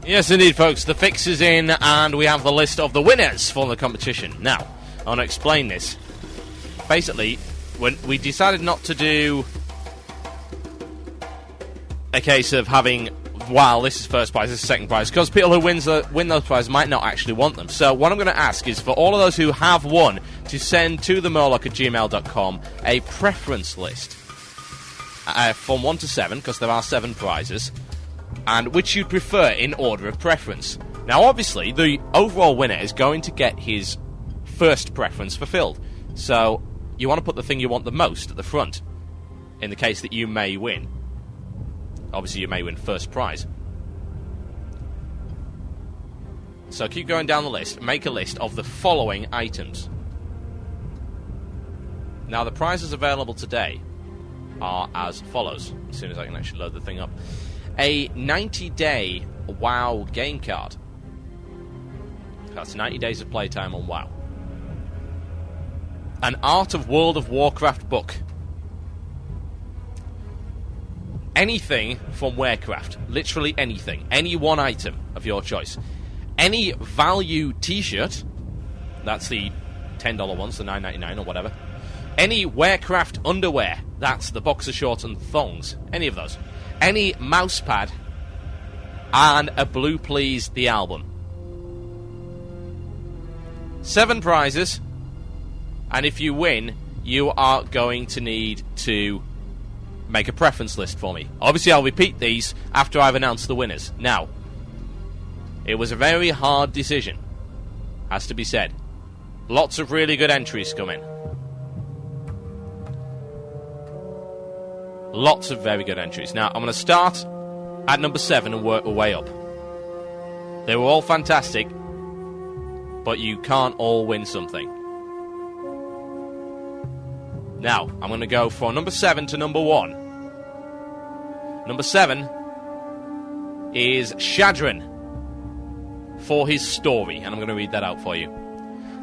Yes, indeed, folks. The fix is in, and we have the list of the winners for the competition. Now, I want to explain this. Basically, when we decided not to do a case of having, wow, this is first prize, this is second prize, because people who win those prizes might not actually want them. So what I'm going to ask is for all of those who have won to send to themurloc@gmail.com a preference list from 1 to 7, because there are 7 prizes, and which you'd prefer in order of preference. Now, obviously, the overall winner is going to get his first preference fulfilled. So you want to put the thing you want the most at the front, in the case that you may win. Obviously, you may win first prize. So keep going down the list. Make a list of the following items. Now, the prizes available today are as follows. As soon as I can actually load the thing up. A 90-day WoW game card. That's 90 days of playtime on WoW. An Art of World of Warcraft book. Anything from Warcraft. Literally anything. Any one item of your choice. Any value t-shirt. That's the $10 ones, the $9.99 or whatever. Any Warcraft underwear. That's the boxer shorts and thongs. Any of those. Any mouse pad. And a Blue Please the album. 7 prizes. And if you win, you are going to need to make a preference list for me. Obviously, I'll repeat these after I've announced the winners. Now, it was a very hard decision, has to be said. Lots of really good entries come in. Lots of very good entries. Now, I'm going to start at number 7 and work my way up. They were all fantastic, but you can't all win something. Now, I'm going to go from number 7 to number 1. Number 7 is Shadran for his story, and I'm going to read that out for you.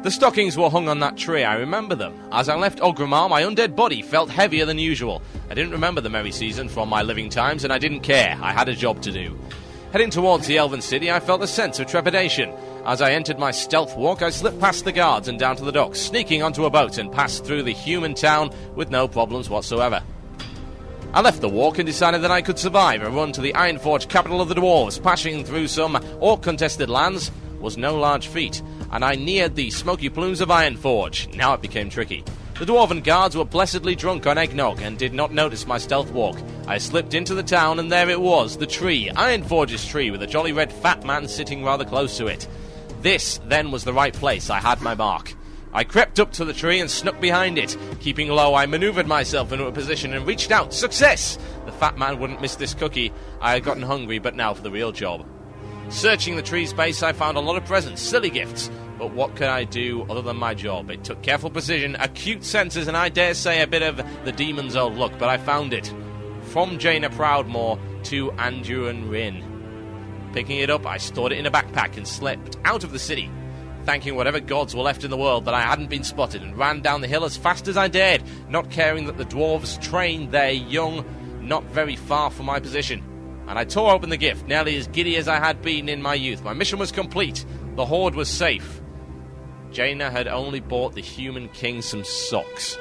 The stockings were hung on that tree, I remember them. As I left Ogrimmar, my undead body felt heavier than usual. I didn't remember the merry season from my living times, and I didn't care. I had a job to do. Heading towards the Elven City, I felt a sense of trepidation. As I entered my stealth walk, I slipped past the guards and down to the docks, sneaking onto a boat and passed through the human town with no problems whatsoever. I left the walk and decided that I could survive a run to the Ironforge, capital of the dwarves. Passing through some orc-contested lands was no large feat, and I neared the smoky plumes of Ironforge. Now it became tricky. The dwarven guards were blessedly drunk on eggnog and did not notice my stealth walk. I slipped into the town, and there it was, the tree, Ironforge's tree, with a jolly red fat man sitting rather close to it. This, then, was the right place. I had my mark. I crept up to the tree and snuck behind it. Keeping low, I maneuvered myself into a position and reached out. Success! The fat man wouldn't miss this cookie. I had gotten hungry, but now for the real job. Searching the tree's base, I found a lot of presents, silly gifts. But what could I do other than my job? It took careful precision, acute senses, and I dare say a bit of the demon's old luck, but I found it. From Jaina Proudmoore to Anduran Rin. Picking it up, I stored it in a backpack and slipped out of the city, thanking whatever gods were left in the world that I hadn't been spotted, and ran down the hill as fast as I dared, not caring that the dwarves trained their young not very far from my position. And I tore open the gift, nearly as giddy as I had been in my youth. My mission was complete. The hoard was safe. Jaina had only bought the human king some socks.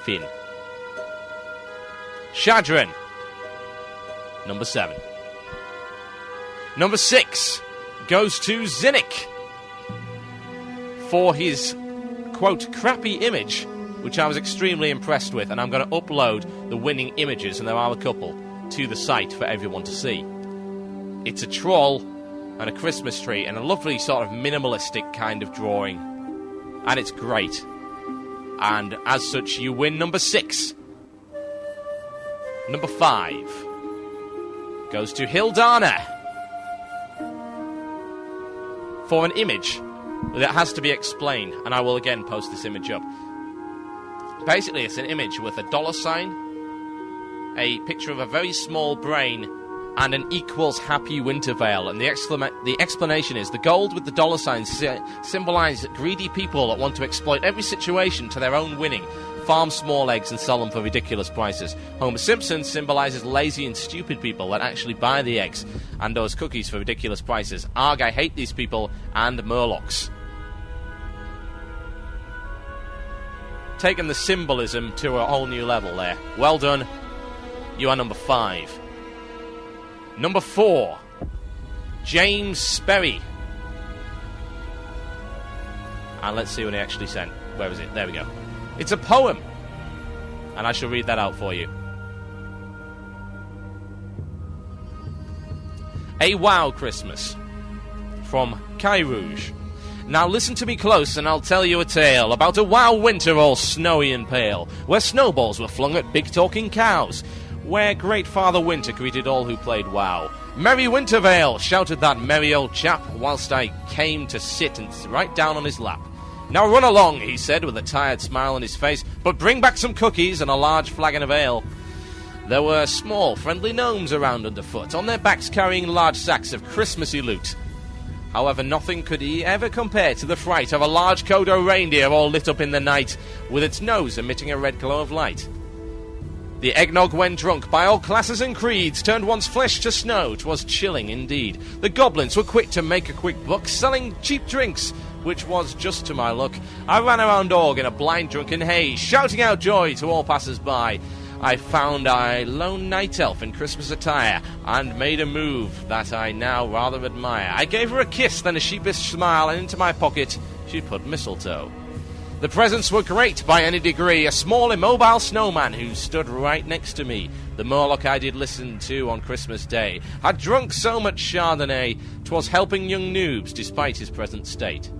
Finn. Shadran. Number 7. Number 6 goes to Zinnik for his, quote, crappy image, which I was extremely impressed with, and I'm going to upload the winning images, and there are a couple, to the site for everyone to see. It's a troll and a Christmas tree and a lovely sort of minimalistic kind of drawing, and it's great. And as such, you win number 6. Number 5 goes to Hildana for an image that has to be explained, and I will again post this image up. Basically, it's an image with a $sign, a picture of a very small brain, and an equals happy winter veil. And the explanation is the gold with the $signs symbolize greedy people that want to exploit every situation to their own winning. farm small eggs and sell them for ridiculous prices. Homer Simpson symbolizes lazy and stupid people that actually buy the eggs and those cookies for ridiculous prices. Arg, I hate these people, and Murlocs. Taking the symbolism to a whole new level there. Well done. You are number 5. Number 4, James Sperry. And let's see what he actually sent. Where is it? There we go. It's a poem. And I shall read that out for you. A Wow Christmas. From Kai Rouge. Now listen to me close and I'll tell you a tale about a wow winter all snowy and pale, where snowballs were flung at big talking cows, where Great Father Winter greeted all who played wow. Merry Wintervale, shouted that merry old chap, whilst I came to sit and right down on his lap. Now run along, he said, with a tired smile on his face, but bring back some cookies and a large flagon of ale. There were small, friendly gnomes around underfoot, on their backs carrying large sacks of Christmassy loot. However, nothing could ever compare to the fright of a large Kodo reindeer all lit up in the night, with its nose emitting a red glow of light. The eggnog, when drunk by all classes and creeds, turned one's flesh to snow. 'Twas chilling indeed. The goblins were quick to make a quick buck, selling cheap drinks, which was just to my luck. I ran around Org in a blind drunken haze, shouting out joy to all passers-by. I found a lone night elf in Christmas attire, and made a move that I now rather admire. I gave her a kiss, then a sheepish smile, and into my pocket she put mistletoe. The presents were great by any degree, a small immobile snowman who stood right next to me. The Murloc I did listen to on Christmas Day had drunk so much Chardonnay, 'twas helping young noobs despite his present state.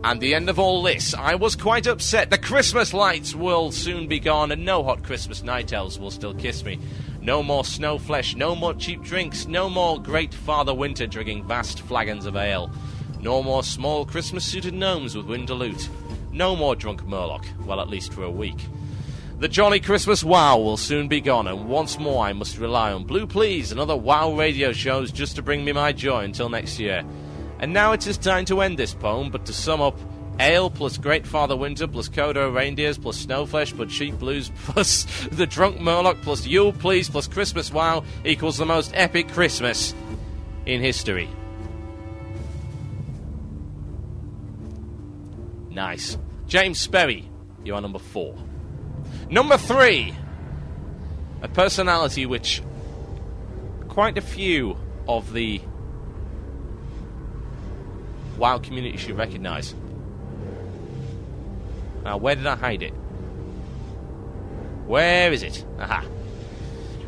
And the end of all this, I was quite upset. The Christmas lights will soon be gone, and no hot Christmas night elves will still kiss me. No more snow flesh, no more cheap drinks, no more Great Father Winter drinking vast flagons of ale. No more small Christmas-suited gnomes with winter loot. No more drunk Murloc, well, at least for a week. The jolly Christmas wow will soon be gone, and once more I must rely on Blue Please and other wow radio shows just to bring me my joy until next year. And now it is time to end this poem, but to sum up, ale plus Great Father Winter plus Kodo reindeers plus Snowflesh plus Cheap Blues plus the drunk Murloc plus Yule Please plus Christmas wow equals the most epic Christmas in history. Nice. James Sperry, you are number 4. Number 3, a personality which quite a few of the WoW community should recognise. Now, where did I hide it? Where is it? Aha.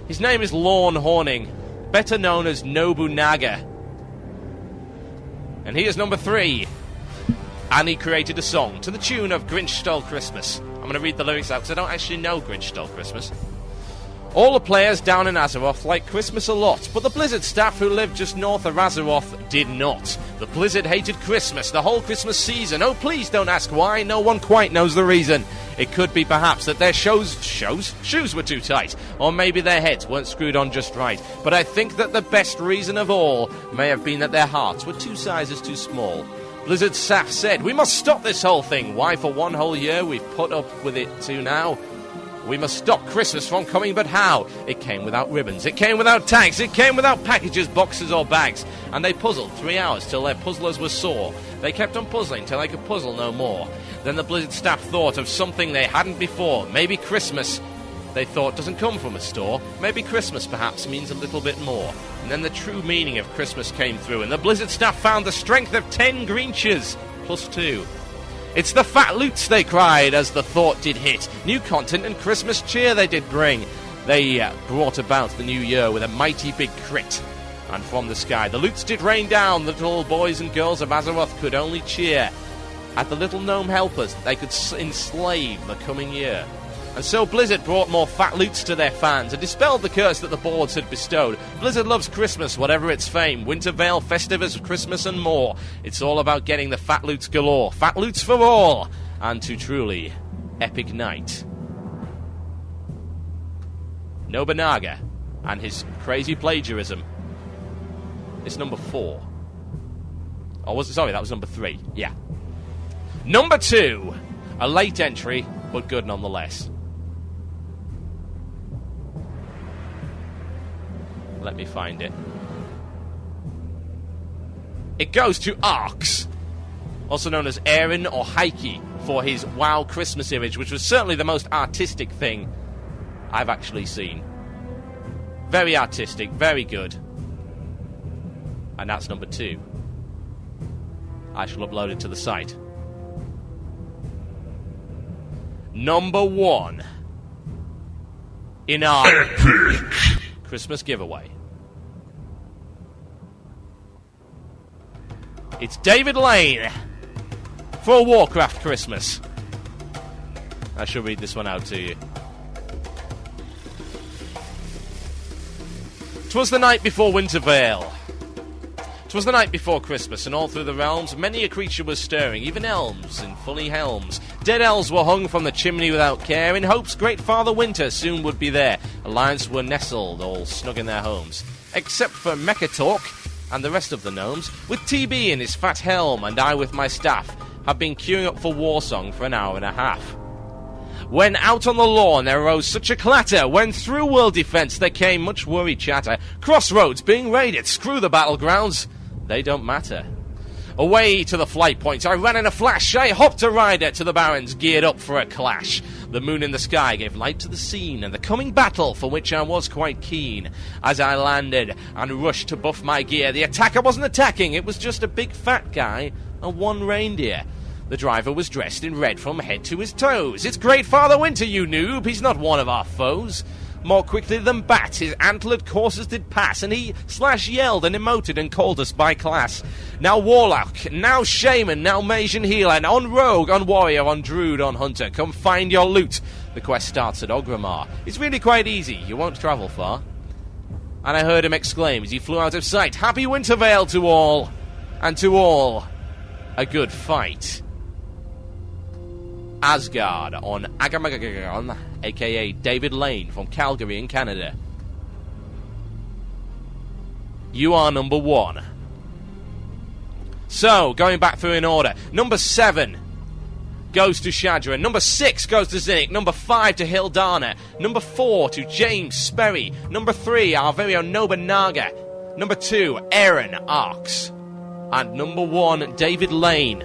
His name is Lorne Horning, better known as Nobunaga. And he is number 3. And he created a song to the tune of Grinch Stole Christmas. I'm going to read the lyrics out because I don't actually know Grinch Stole Christmas. All the players down in Azeroth like Christmas a lot, but the Blizzard staff who lived just north of Azeroth did not. The Blizzard hated Christmas, the whole Christmas season. Oh, please don't ask why, no one quite knows the reason. It could be perhaps that their shoes were too tight, or maybe their heads weren't screwed on just right. But I think that the best reason of all may have been that their hearts were 2 sizes too small. Blizzard staff said, we must stop this whole thing. Why, for 1 whole year we've put up with it to now. We must stop Christmas from coming, but how? It came without ribbons, it came without tags, it came without packages, boxes or bags. And they puzzled 3 hours till their puzzlers were sore. They kept on puzzling till they could puzzle no more. Then the Blizzard staff thought of something they hadn't before. Maybe Christmas, they thought, doesn't come from a store. Maybe Christmas perhaps means a little bit more. And then the true meaning of Christmas came through, and the Blizzard staff found the strength of 10 Grinches plus 2. It's the fat loots, they cried, as the thought did hit. New content and Christmas cheer they did bring. They brought about the new year with a mighty big crit. And from the sky the loots did rain down. The little boys and girls of Azeroth could only cheer at the little gnome helpers that they could enslave the coming year. And so Blizzard brought more fat loots to their fans and dispelled the curse that the boards had bestowed. Blizzard loves Christmas, whatever its fame. Wintervale, Festivus, Christmas and more. It's all about getting the fat loots galore. Fat loots for all. And to truly epic night. Nobunaga and his crazy plagiarism. It's number 4. Oh, that was number 3. Yeah. Number 2, a late entry but good nonetheless. Let me find it. It goes to Arx, also known as Aaron or Heike, for his Wow Christmas image, which was certainly the most artistic thing I've actually seen. Very artistic, very good. And that's number 2. I shall upload it to the site. Number 1 in our Christmas giveaway. It's David Lane for Warcraft Christmas. I shall read this one out to you. "'Twas the night before Wintervale. 'Twas the night before Christmas, and all through the realms many a creature was stirring, even elms in fully helms. Dead elves were hung from the chimney without care, in hopes great Father Winter soon would be there. Alliance were nestled, all snug in their homes, except for Mechatalk and the rest of the gnomes, with TB in his fat helm, and I with my staff, have been queuing up for Warsong for an hour and a half. When out on the lawn there arose such a clatter, when through world defence there came much worried chatter. Crossroads being raided, screw the battlegrounds, they don't matter. Away to the flight points I ran in a flash, I hopped a rider to the barrens, geared up for a clash. The moon in the sky gave light to the scene, and the coming battle, for which I was quite keen. As I landed and rushed to buff my gear, the attacker wasn't attacking, it was just a big fat guy and one reindeer. The driver was dressed in red from head to his toes. It's Great Father Winter, you noob, he's not one of our foes. More quickly than bats, his antlered coursers did pass, and he /yelled and emoted and called us by class. Now warlock, now shaman, now mage and healer, on rogue, on warrior, on druid, on hunter, come find your loot. The quest starts at Ogrimmar. It's really quite easy, you won't travel far. And I heard him exclaim as he flew out of sight, Happy Wintervale to all, and to all a good fight. Asgard on Agamagagon, aka David Lane from Calgary in Canada. You are number 1. So, going back through in order. Number 7 goes to Shadran. Number 6 goes to Zinnik. Number 5 to Hildana. Number 4 to James Sperry. Number 3, our very own Nobunaga. Number 2, Aaron Arx. And number 1, David Lane.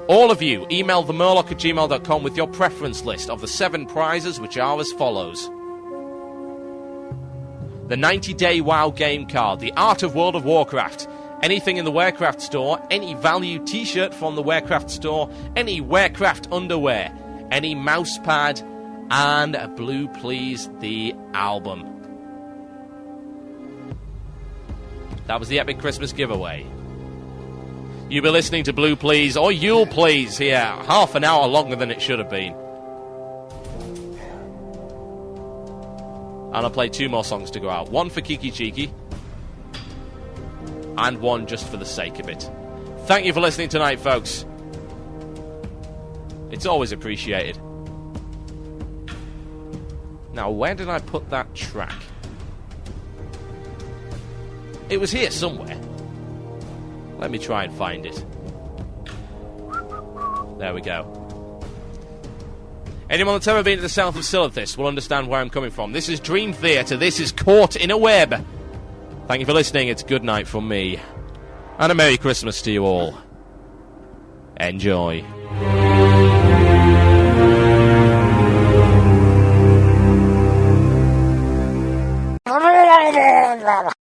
All of you, email themurloc@gmail.com with your preference list of the 7 prizes, which are as follows. The 90-day WoW game card, the Art of World of Warcraft, anything in the Warcraft store, any value t-shirt from the Warcraft store, any Warcraft underwear, any mousepad, and Blue Please the album. That was the Epic Christmas giveaway. You'll be listening to Blue Please, or You'll Please, here, half an hour longer than it should have been. And I'll play 2 more songs to go out. One for Kiki Cheeky, and one just for the sake of it. Thank you for listening tonight, folks. It's always appreciated. Now, where did I put that track? It was here somewhere. Let me try and find it. There we go. Anyone that's ever been to the south of Silithus will understand where I'm coming from. This is Dream Theatre. This is Caught in a Web. Thank you for listening. It's good night from me. And a Merry Christmas to you all. Enjoy.